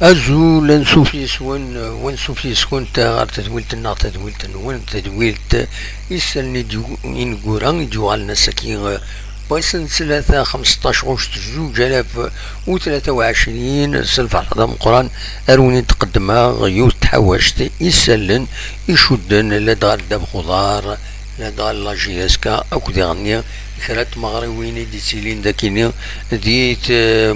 أزول نسوفي سون ونسوفي سكون تا تدويلتنا ون تدويلت يسالني إن قران جوالنا سكين بيسن 1523 سلف على هذا القرآن أروني تقدمها غيوت تحوشت يسلن يشدن لدار داب خضار لدار لاجياسكا أو ديغنيا كرات مغربيين دي سيلين داكينيا ديت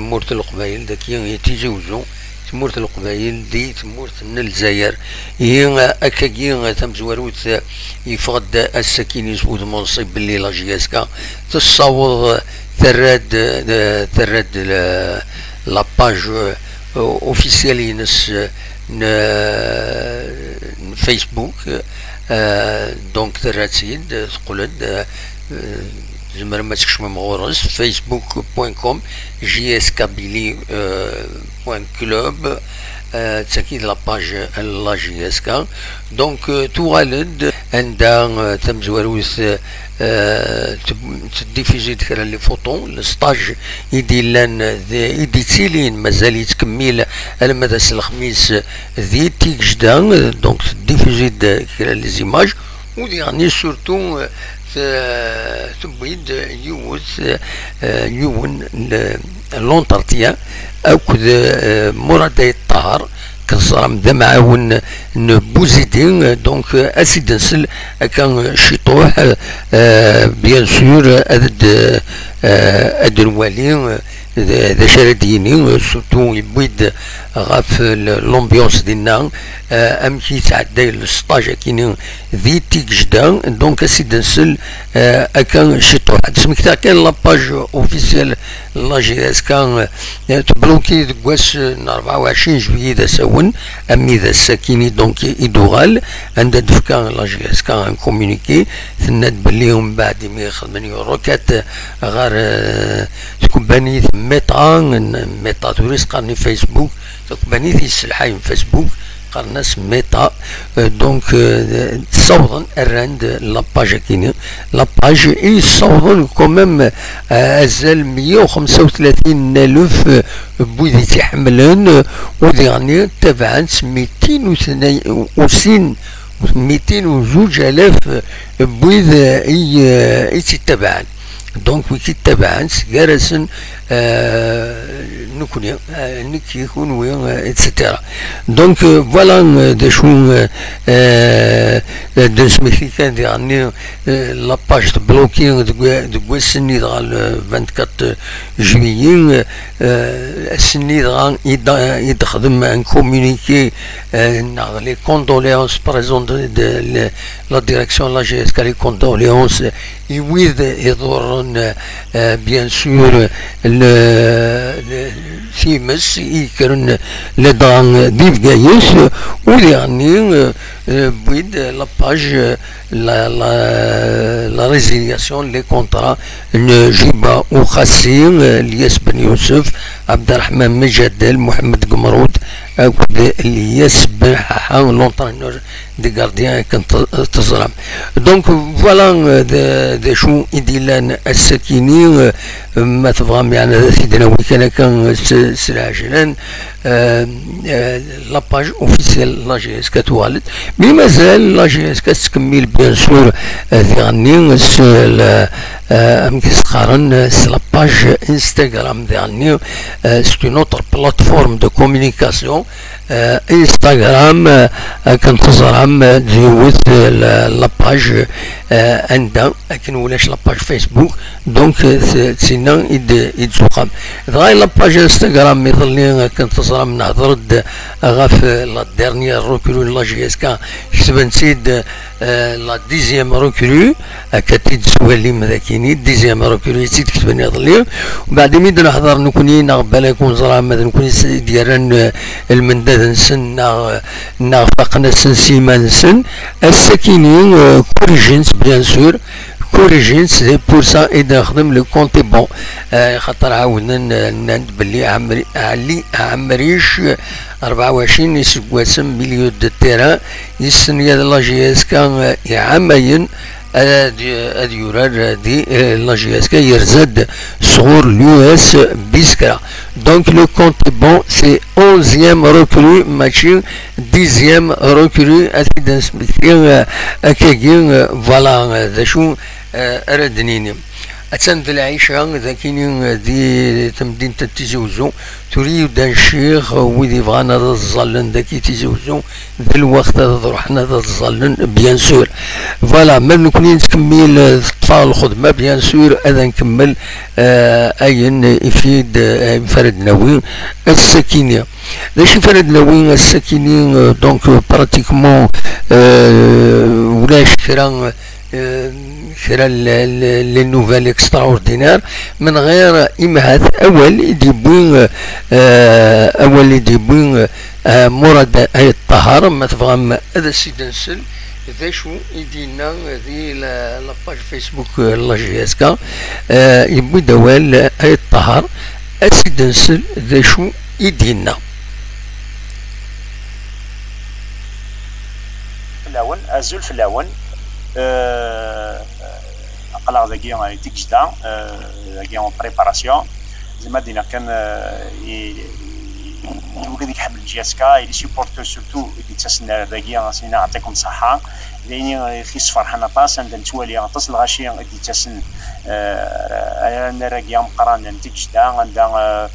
مورت القبايل داكيا تيجوزو تمورت القبايل دي تمورت الجزائر هي اكاكي تمزوروت يفقد السكين يسود منصب باللي لاجياسكا تصاوض تراد لاباج اوفيسيالي نس فيسبوك دونك تراد سيد تقولد زمر ما تكشم مغورس facebook.com jskabili.club تأكيد لاباج لا جي اس كا دونك توالد عندها تمزوروث تديفيزي ديك لي فوطون الستاج يدي لان يدي تيلين مازال يتكمل المدرسة الخميس ذي تيك جدا دونك تديفيزي ديك لي زيماج وديعني سورتو تبيد يون لونتارتيا او مراد الطهر كنصرام ذا معاون نبوزيدين دونك اسيد نسل كان شيطوح بيان سور اد الوالي ذا شرديني سورتو يبيد غاف لومبيونس ديالنا امشي تعدى السطاج كاين ذي تيك جدا دونك اسيد نسل كان شيطوح تسمك تاع كاين لاباج اوفيسيال لا جي اس كان تبلوكي دكواس 24 جويي ذا ساون امي ذا الساكيني دونك يدوغال عند دفكا لا جي اس كان كومونيكي ثناد بلي من بعد ما يخدمني روكات غار تكومباني ميتا توريس قرني فيسبوك تكومباني في السلحايم فيسبوك قرناس ميتا دونك تصوضن الراند لاباج كيني لاباج يصوضن كومام ازال 135 الف بوذي تحملن وديعني تبعا 202,000 بوذ يتبعن دونك ويكي تبعن جالسن نكوني نك يكون وين اتسيتيرا دونك فوالا دا شو دا سميتي كان يعني لاباج تبلوكي دكوا السني دغا 24 جويي السني دغا يدخدم ان كومونيكي لي كوندوليونس بريزون دو لا ديريكسيون لا جي اس كا لي كوندوليونس يويد يدورن بيان سور سيمس يكرن لدان ديف جايس ويعني بيد لاباج لا ريزيلياسيون لي كونترا نجيبه وخاسين الياس بن يوسف عبد الرحمن مجدل محمد قمرود الياس بن حاحان لونترينور دي غارديان كان تزرم دونك فوالا دا شو يديلان السكيني ما تفهم يعني سيدنا وكان كان سلاجلان لاباج اوفيسيال لا جي اس كا توالد مي مازال لا جي اس كا تكمل بيان سور ذيغني امكسقارن لاباج انستغرام ذيغني سي اون اوتر بلاتفورم دو كومونيكاسيون انستغرام كنتظرهم ديوث لاباج عندها لكن ولاش لاباج فيسبوك دونك تسينا يتزوقم دغاي لاباج انستغرام يظل كنتظرهم نهضر غاف لا ديرنيير روكرو لا جي اس كا كتبن سيد لا ديزيام روكرو كتيد سوالي مذاكيني ديزيام روكرو سيد كتبن يظل وبعد ميد نحضر نكوني نغبال يكون زرام نكوني ديالن المنداد نسن فقنا سن سيما نسن السكيني كوريجينس بيان سور كوريجينس دي بور سا اذا خدم لو كونتي بون خاطر عاودنا نند بلي علي عمريش 24 يسواسم مليون دو تيران يسنيا لا جي اس كان يعمين يورار دي لا جي اس كا يرزد صغور اليو اس بيسكرا Donc le compte est bon, c'est 11e recrue, matching 10e recrue, voilà, ردنيني أتسند العيشة ذاكيني دي تمدينة تيزي وزو تريد الشيخ ويدي بغانا ذا الظلن ذاكي تيزي وزو ذا الوقت ذا روحنا ذا الظلن بيان سور فوالا ميم نكوني نكمل اطفال الخدمة بيان سور هذا نكمل أين يفيد فرد نوين السكينة باش فرد نوين السكينة دونك براتيكمون ولاش كرا لي نوفال اكستراوردينير من غير إمهات أول يديبون مراد أي الطهارة ما تفهم هذا السيد نسل ذا شو يدينا ذي لاباج فيسبوك لا جي اس كا يبوي دوال أي الطهارة السيد نسل ذا شو يدينا فلاون أزول فلاون قلع ذاكي تيكجدا ذاكي اون بريباراسيون زعما دينا كان يوجد يحمل الجي اس كا لي سيبورتور سورتو اللي تسنى ذاكي سينا نعطيكم الصحه لاني خيس فرحان باس عند نتوالي تصل غاشي اللي تسن انا راكي مقران تيكجدا عندها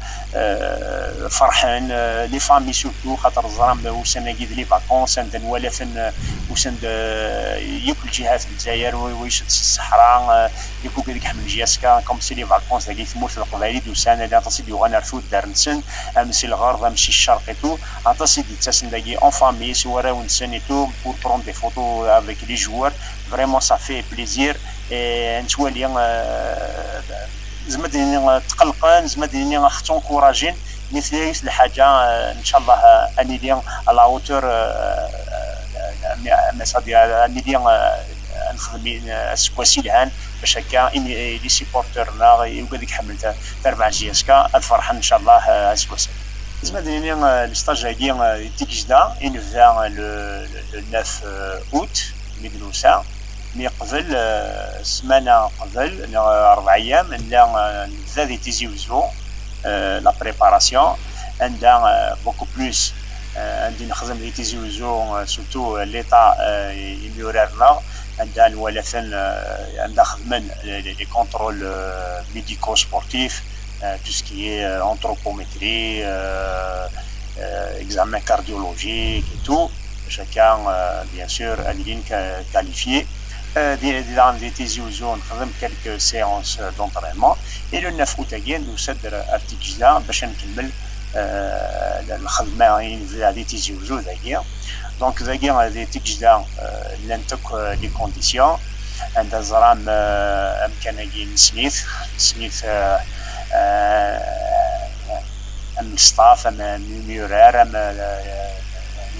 فرحان لي فامي سورتو خاطر الزرام وسناكي لي فاكونس عندنا ولافن وسند ياكل جهات الجزائر ويشد الصحراء يكون كذلك حمل جياسكا كوم سي لي فاكونس اللي ثموت القبائلي دوسان اللي تصيد يغنرثو دارنسن امسي الغرب امسي الشرق ايتو تصيد تسن داكي اون فامي سوارا ونسن ايتو بور برون دي فوتو افيك لي جوار فريمون سا في بليزير نتوالي زعما تقلقان زعما ديني خصهم كوراجين مثل الحاجه ان شاء الله اني ديال على اوتور مسادي اني ديال نخدم سكواسي لهان باش هكا لي سيبورتورنا يوجد حملت 4 جي اس كا الفرحه ان شاء الله سكواسي زعما ديني لي ستاج هادي تيكجدا ينبدا لو 9 اوت ميدلوسا مي قبل سمانه قبل 4 ايام نبدا دي تيزيوزو لا بريباراسيون عندها بوكو بلوس عندي نخدم لي تيزيوزو سورتو ليطا يميوريرنا عندها الولافن عندها خدمن لي كونترول ميديكو سبورتيف تو سكي انثروبومتري examen cardiologique et tout chacun bien sûr est qualifié dans des تيزيوزو نخدم quelques séances d'entraînement et le 9 août nous صدر ارتجاع باش نكمل الخدمه ديال تيزيوزو ذاكيا دونك ذاكيا دي تيجدا لانتك لي كونديسيون عند زرام امكانيه سميث ام ستاف ام ميورير ام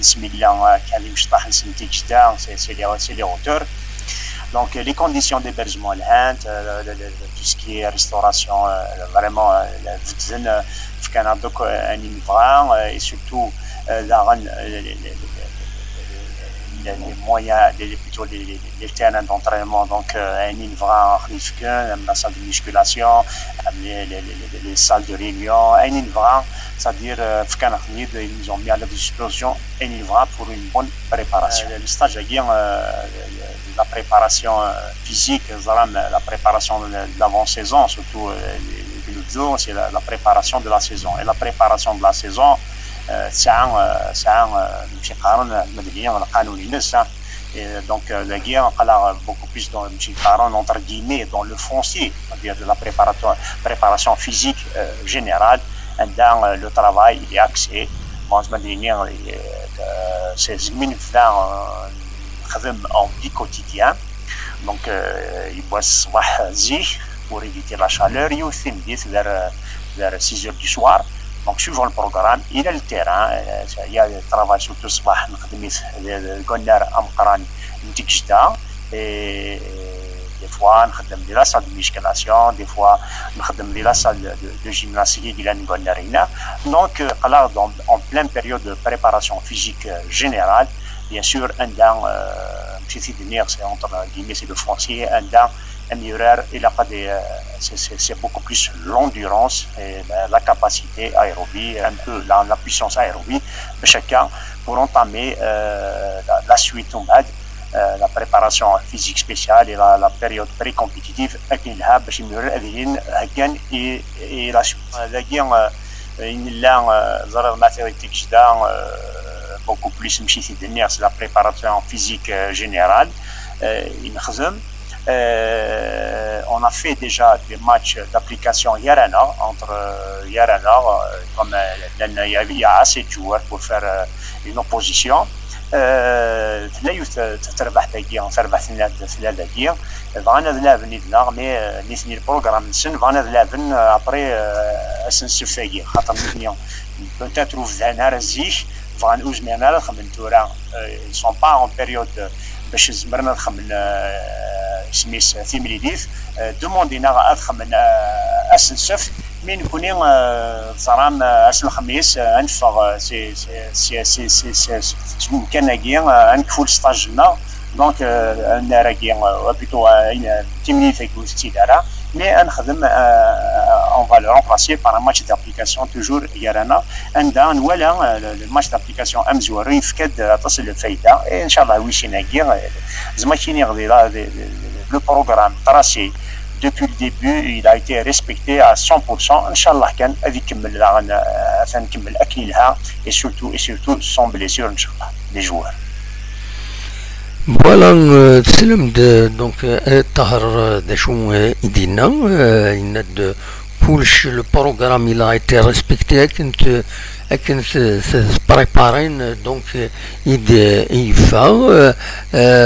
بسم الله كان مشطح نسن تيجدا سي لي اوتور Donc les conditions d'hébergement, tout ce qui est restauration, vraiment, un immigrant et surtout les moyens, plutôt les terrains d'entraînement, donc un immigrant, la salle de musculation, les salles de réunion, un immigrant, c'est-à-dire ils nous ont mis à la disposition un immigrant pour une bonne préparation. Le stage la préparation physique, la préparation de l'avant-saison, surtout c'est la préparation de la saison. Et la préparation de la saison, c'est donc la guerre a beaucoup plus entre guillemets dans le foncier, c'est-à-dire de la préparation physique générale, dans le travail il est axé. Bon, c'est en vie quotidien, donc il boit pour éviter la chaleur, il vers 6 heures du soir. Donc suivant le programme, il y a le terrain, il y a le travail surtout صباح نخدم قلنا أمقران نتيجتها et des fois نخدم دي لا salle de musculation, des fois نخدم دي لا salle de gymnastique اللي نقولنا هنا. Donc en pleine période de préparation physique générale, bien sûr, c'est entre guillemets, c'est le foncier, améliorer c'est beaucoup plus l'endurance et la capacité aérobie, un peu la puissance aérobie de chacun pour entamer la suite la préparation physique spéciale et la période pré-compétitive باش يمرر هكذا et la suite. Beaucoup plus c'est la préparation physique générale. On a fait déjà des matchs d'application Yarana entre Yarana, comme il y a assez de joueurs pour faire une opposition. تربح دقيقة تربح ثلاث دقيقة فانا ذلابن نيدنا مي نيثني البروغرام نسن فانا ذلابن ابري اسنسف دقيقة خاطر نيثني بوتاترو في نهار الزيش فغان اوزمينا لا خمن تورا سون با اون بيريود باش زمرنا نخمن سميس ثيمليديف دوموندينا خمن اسنسف من كوني صرام أسل الخميس أنفغ سي ممكن نجيا أنكفول ستاجنا دونك أنا راجيا بيتو تيمني فيكو ستيدارا مي أنخدم on va le remplacer par un match d'application toujours يرانا عندنا ولا الماتش d'application أمزورين فكاد تصل الفايدة إن شاء الله ويشي نجيا زعما كيني غادي لو بروغرام تراسي. Depuis le début, il a été respecté à 100%. Inch'Allah, كان هذه كمل عشان نكمل أكلها et surtout sans blessure Inch'Allah les joueurs. Voilà, تسلم donc طاهر دا شو يدينا إن كلش البروغرام il a été respecté كنت بريبارين دونك يفا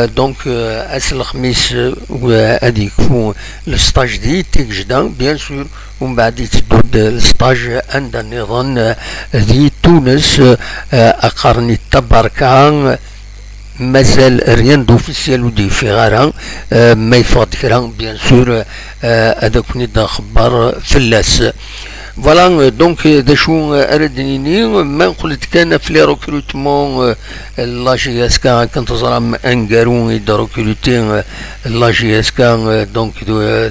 دونك أسل الخميس وهادي يكون الستاج دي تيجدا بيان سور ومن بعد يتدود الستاج عند النظام دي تونس أقرني تباركا مازال ريان دوفيسيال ودي في غارها ما يفقد كرا بيان سور هذاك نيدا خبار فلاس. فوالا دونك دا شو اردنيني ما قلت كان في لي ريكروتمون لا جي اس كا كنت زرام انكارون يدا ريكروتين لا جي اس كا دونك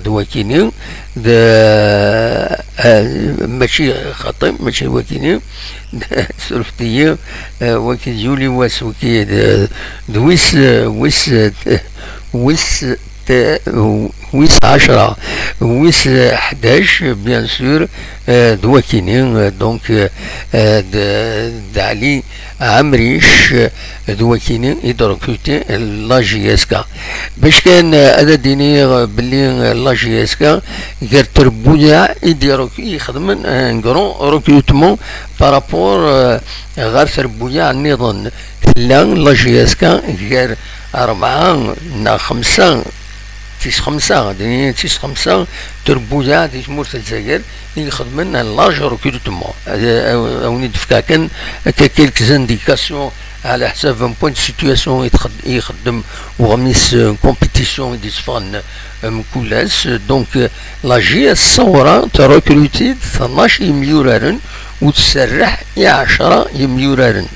دواكيني ماشي خطي ماشي وكيني سرفتي وكي جولي واس وكي ويس 10 ويس 11 بيان سور دواكيني دونك دعلي عمريش دواكيني يدركوتي لا جي اس كا باش كان هذا ديني بلي لا جي اس كا غير تربويا يخدم ان كرون ريكروتمون بارابور غير تربويا النظام لا جي اس كا غير 4 نا 5 تيس خمسة تربويا دي تمورت الجزائر يخدمن لاج ريكروتمون او ندفكا كان كيلك زانديكاسيون على حساب ان بوين سيتواسيون يخدم وغميس كومبيتيسيون يديسفان مكولاس دونك لا جي اس صورة تريكروتي 12 مليورارن وتسرح 10 مليورارن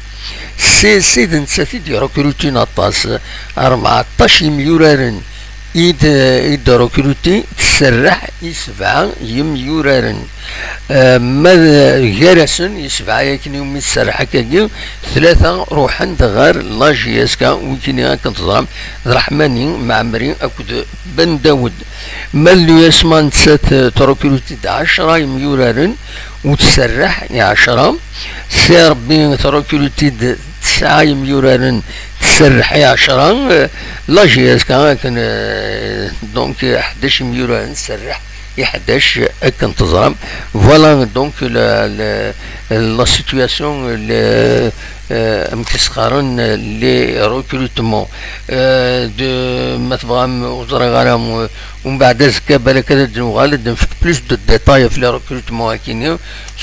سيد نساتي دي ريكروتي نطاس 14 مليورارن إذا ركروتي تسرح يسبعة يميورارن ما جرسن يسبعة يمكن يوم يسرح كاكي 3 روحن غير لا جي اس كا ويمكن كنتظام رحماني معمري أكد بن داود ما اللي يسمى نسات تركروتي 10 يميورارن وتسرح 10 سير بين تركروتي 9 يميورارن تسرح 10 لا جي اس كان دونك 11 مليون نسرح 11 كنتظرم فوالا دونك لا سيتواسيون مكسخرن لي ريكروتمون دو مثلا وزراء غرام ومن بعد زكا بالك هذا غالد نفك بلوس دو ديتاي في لي ريكروتمون هاكيني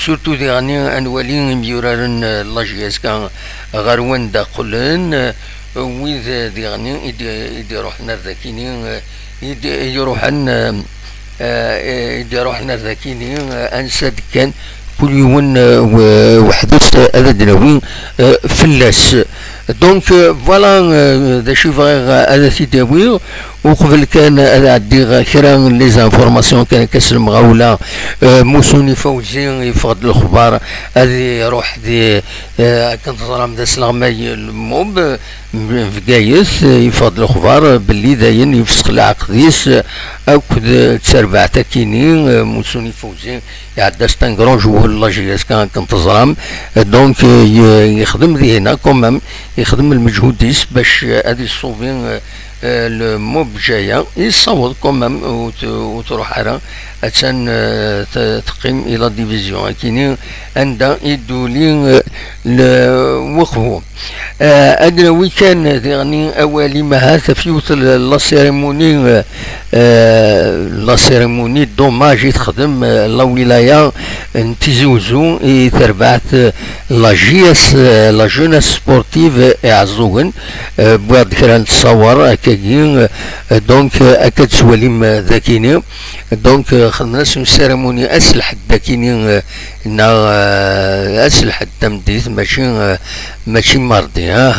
سورتو دي غاني انوالي ميورارن لا جي اس كان غروان داخلن وإذا ديغني يروحنا ذاكيني يروحنا ذاكيني أنسد كان نابليون وحدث هذا دناوين فلاس. دونك فوالا دا شي فغيغ هذا تيداوي. وقبل كان هذا عندي كرا لي زانفورماسيون كان كاسم غاولا موسوني فوزي يفقد الخبار هذه روح دي كنتظرم دا سلامي الموب في قايس يفقد الخبار باللي داين يفسخ العقديس او تسربع تاكيني موسوني فوزي يعدى ستان جوه لاجيس كان كنتظرم. دونك يخدم ذي هنا كومام يخدم المجهوديس باش هذه الصوفين الموب جايه يصوت كومام وتروح على عشان تقيم الى ديفيزيون كاينين عندها يدولي وقفوا ادنوي كان يعني اولي ما تفيوت لا سيريموني دوماج يتخدم لا ولايه نتيزوزو تربعت لا جيس لا جوناس سبورتيف اعزوغن بواد كرا نتصور هكاكين. دونك اكاد سواليم ذاكيني. دونك خدنا سيريموني اسلح داكيني اسلح التمديد ماشي مرضي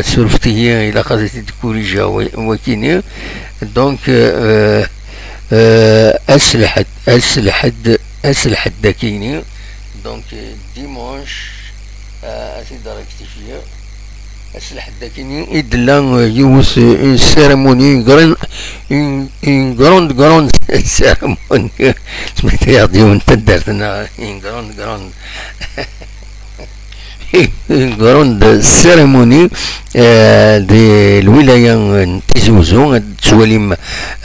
سولفتي هي الى خدت الكوريجا وكيني. دونك اسلحة داكيني. دونك ديمونش اسي داركتيفيا اسلحة داكيني يدلا يوس سيريموني غراند سيريموني سميتها يعطي وانت درتنا غراند غراند سيريموني دي الولايه نتيزوزو تسواليم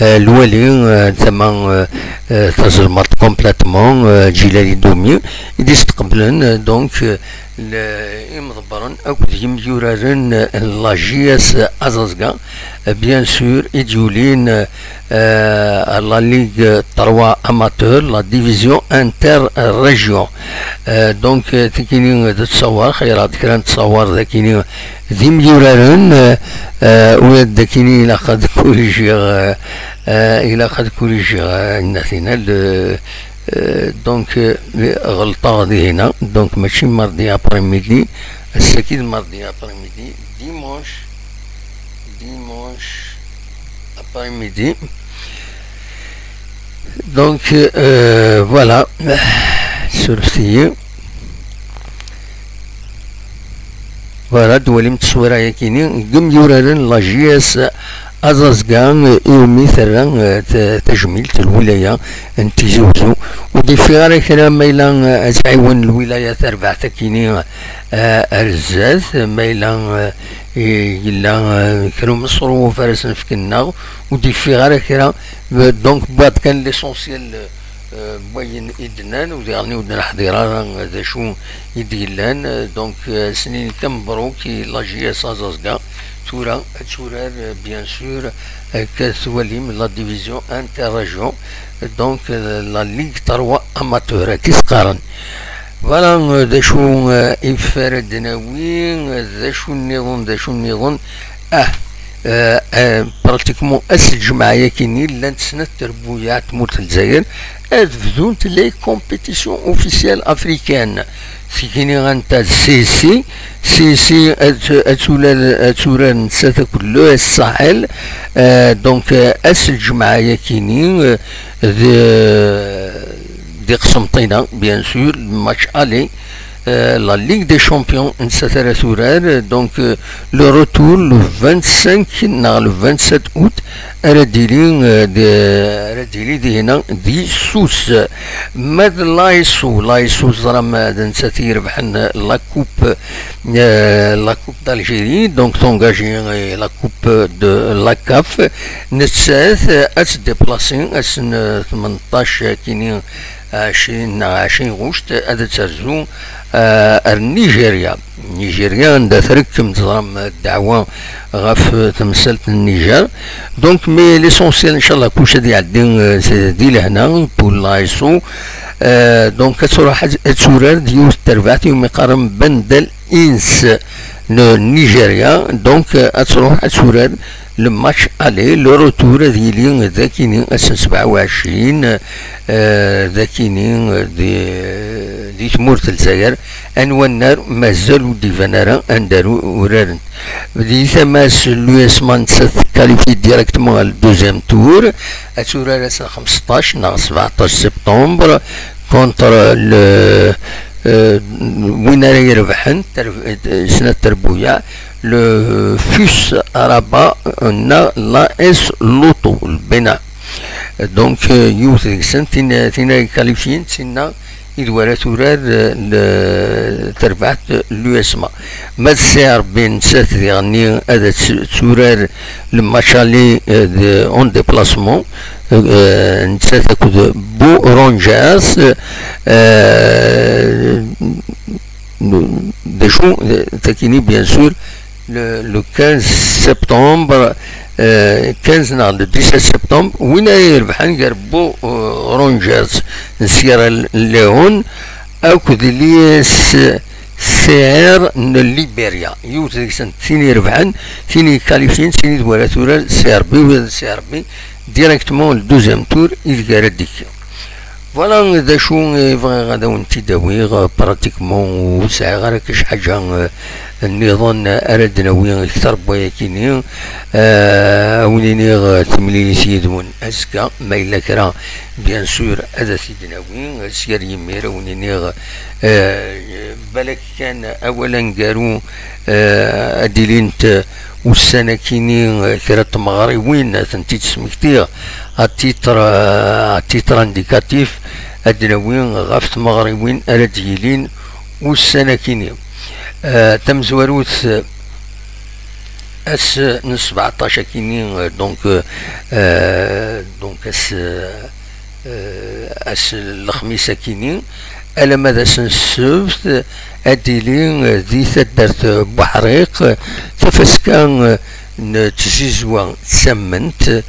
الوالي ثما تزلمت كومبليتمون جيلالي دومي يدي استقبلن. دونك مضبرن اكد يمجورارن لاجياس ازازكا بيان سور يجولين لا ليغ 3 اماتور لا ديفيزيون انتر ريجيون. دونك تكيني تتصور خيرات كرا تصور ذاكيني ذي مجورارن ولاد داكيني الى قد كوريجي الناسيونال. دونك غلطة غادي هنا. دونك ماشي مرضي ابري ميدي السكيد مرضي ابري ميدي ديمونش ابري ميدي. دونك فوالا سورفتي فوالا دولي متصورة ياكيني قم يورالن لا جياس ازازكان يومي ثرا تجميل الولايه نتيزوزو ودي في غير كلام ميلا تعاون الولايه تربع تكيني ارزاز ميلا يلا كانوا مصرو فارسن في كنا ودي في غير كلام. دونك بعد كان ليسونسيال بوين إدنان وديالني ودنا حضيران ذا شو يديلان. دونك سنين كم مبروك لاجيا سازازكا تورا بيان سور كتوليم لا ديفيزيون انتر ريجيون. دونك لا ليغ 3 اماتور تسقارن. فوالا ذا شو يفار دناوين ذا شو النظام براتيكمون الجمعيه كاينين لان سنه تربويات مولت الجزائر بدون لي كومبيتيسيون اوفيسيال افريكان كاينين غانتا سي اتولى نسات كله الساحل. دونك الجمعيه كاينين دي قسمطينه بيان سور ماتش الي la Ligue des Champions نساتر ثورار. دونك لو روتور لو 25 نهار لو 27 اوت راديلي دي هنا دي سوس ماد لايسو زرام نسات يربحن لا كوب دالجيري. دونك تونجاجي لا كوب دو لا كاف نسات اس ديبلاسين اس 18 كينين 20 غشت هذا ترزو النيجيريا عندها تركم تضرم الدعوة غاف تمثلت النيجر. دونك مي ليسونسيال ان شاء الله كلشي غادي يعدي دي لهنا بول لايسو. دونك كتروح تسورار ديوس تربعتي يوم يقارن بندل انس نيجيريا. دونك تروح تسورار الماتش الي لو روتور ديالي ذاكيني 27 ذاكيني دي تمورت الجزائر انوا النار مازالو ديفانارا اندارو ورارن بدي ثماس لويسمان كاليفي ديريكتمون الدوزيام تور اتورار 15 نا 17 سبتمبر كونتر وين راه يربحن سنة تربويا لو فيس رابا لا اس لوطو البناء دونك يوث ديكسن تينا كاليفيين تينا يدوار تورار تربعت لوسما ما تسير بين سات ديغني هذا تورار الماتشالي اون ديبلاسمون نسات تاخد بو رونجاس دشو تاكيني بيان سور لو 15 سبتمبر 15 نهار 17 سبتمبر وين يربحن قربو رونجرز سيرا ليون اكد ليس سير ليبيريا يوتيك سنت ثاني يربحن ثاني كاليفين ثاني دولا تورا سير بي ولا سير بي ديريكتمون الدوزيام تور يلقى رديك فوالا دا شو غادا ونتي داوي براتيكمون وسع غير كاش حاجه النظام اردنا وين اكثر بويا كيني وليني تمليني سيدون اسكا ما الا كرا بيان سور هذا سيدنا وين سير يمير وليني بالك كان اولا قالوا اديلينت والسنه كيني كرات مغرب وين تنتي تسمكتير التيتر انديكاتيف ادناوين غافت مغربين ارديلين والسنه كيني تم زواروث اس 17 كيني دونك اس الخميسه كيني الا ماذا سنسبت اديلين ذي ثدرت بحريق تفسكان تجيزوا تسمنت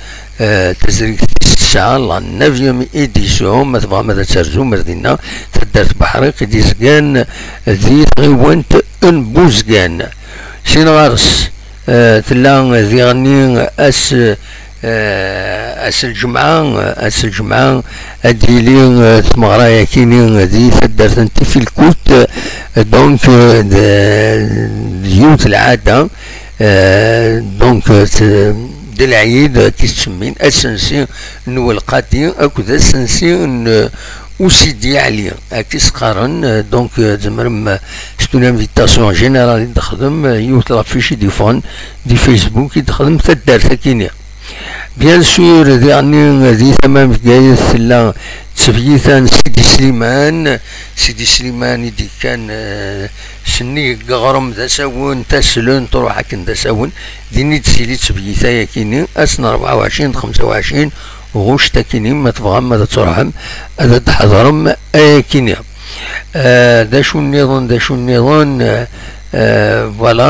تزريك الساعة لا 9 إديسيون ما تبغى ماذا ترزو مردينا تدرت بحريق ديزكان ذي غيوانت انبوزكان سين غارس تلا ذي غني اس الجمعة اديلين تمغرايا كينين ذي تدرت انت في الكوت دونك ديوت العادة دونك دي العيد كيتسمين اسنسي نو القادي اكو اسنسي وسيدي عليا كيس قارن دونك زمرم ستون انفيتاسيون جينيرال تخدم يوت لافيشي دي فون دي فيسبوك تخدم تدار ثكينيا بيان سور ذي تمام جايز لا تسفيثان سيدي سليمان يدي كان سني غرم ذا ساون تسلون تروح هكن ذا ساون ديني تسيلي تسفيثا يكيني اسنا 24 25 غوش تكيني ما تبغى ما تروحهم هذا تحضرهم اكيني دا شو النظام فوالا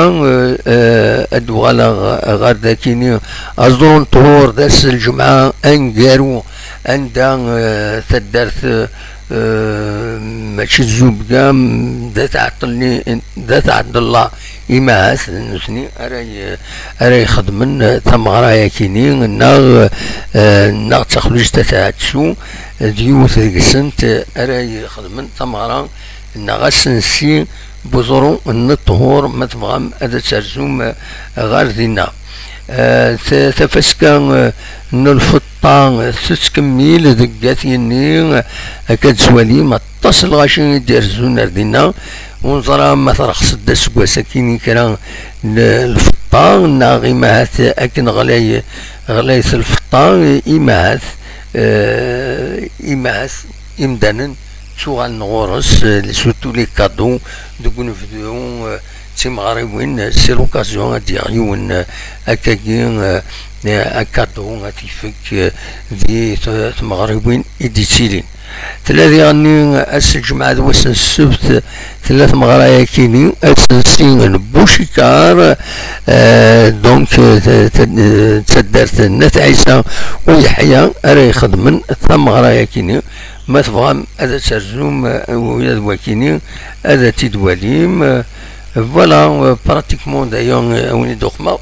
ادوالا غير ذاكيني اصدرون طهور داس الجمعة انقارو عندها تدرت ماشي الزوبكا ذات عبد الله إماس نسني أراي خدمن تمغرايا كيني ناغ تخرج تتعتشو ديوث القسنت أراي خدمن تمغرا ناغ سنسي بزرو الطهور ما تبغى هذا ترزوم غير دينا تفسكا الفطان تتكمل دقاتيني كتزوالي ما اتصل غاشي يدير زونا دينا ونظرا ما ترخص الدسكوا ساكيني كرا الفطان ناغي ماهات اكن غلاي الفطان إماهات إمدانا سوغال نغورس سورتو لي كادو دوك نفدو تيمغربين سي لوكازيون دياليون هكاكي كادو غاتيفك دي تمغربين إديتيلين ثلاثة غني أس الجمعة وسن السبت ثلاث مغرايا كيني أسنسين بوشيكار دونك تدرت نت عيسى ويحيى أري خدمن ثم غرايا كيني ما تفهم هذا ترجم ويا دواكيني هذا تدواليم فوالا براتيكمون دايون اوني دوخما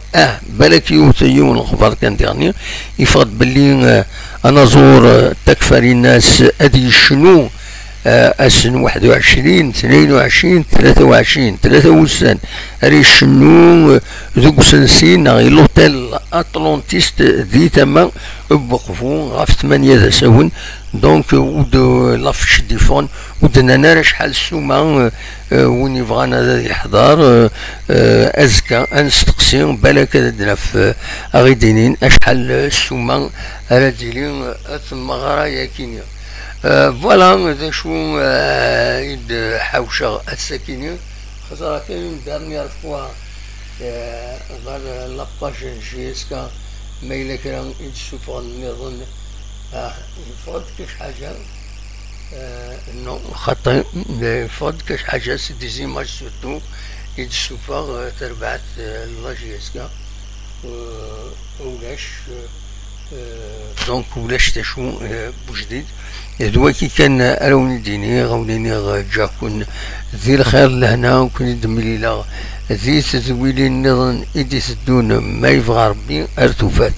بالك يوم الخبر كان ديرني يفرض باللي انا زور تكفر الناس هذه شنو السن 21 22 23 23 ري شنو ذوك سنسين غي لوتيل اتلانتيست ذي تما بوقفو غاف 8 ذا ساون دونك ود لافش ديفون ودنا راه شحال السومه وين يبغانا هذا يحضر ازكى نستقسي بالك عندنا في اغيدينين اشحال السومه راه ديلي ثم غرايا كينيا فوالا ذا شو يد حوشه السكينه خاطر كاين دارنيير فوا غير لاباج جيسكا ما الا كان يتشوفوا النظام يفوت كاش حاجه نو خاطر يفوت كاش حاجه سي دي زيماج سورتو يتشوفوا تربعت لا جيسكا ولاش دونك ولاش تشو بوجديد دواكي كان راوني ديني غاونيني جاكون ذي الخير لهنا وكون دمليلا ذي تزويلي النظام إدي سدون ما يبغى ربي ارتفات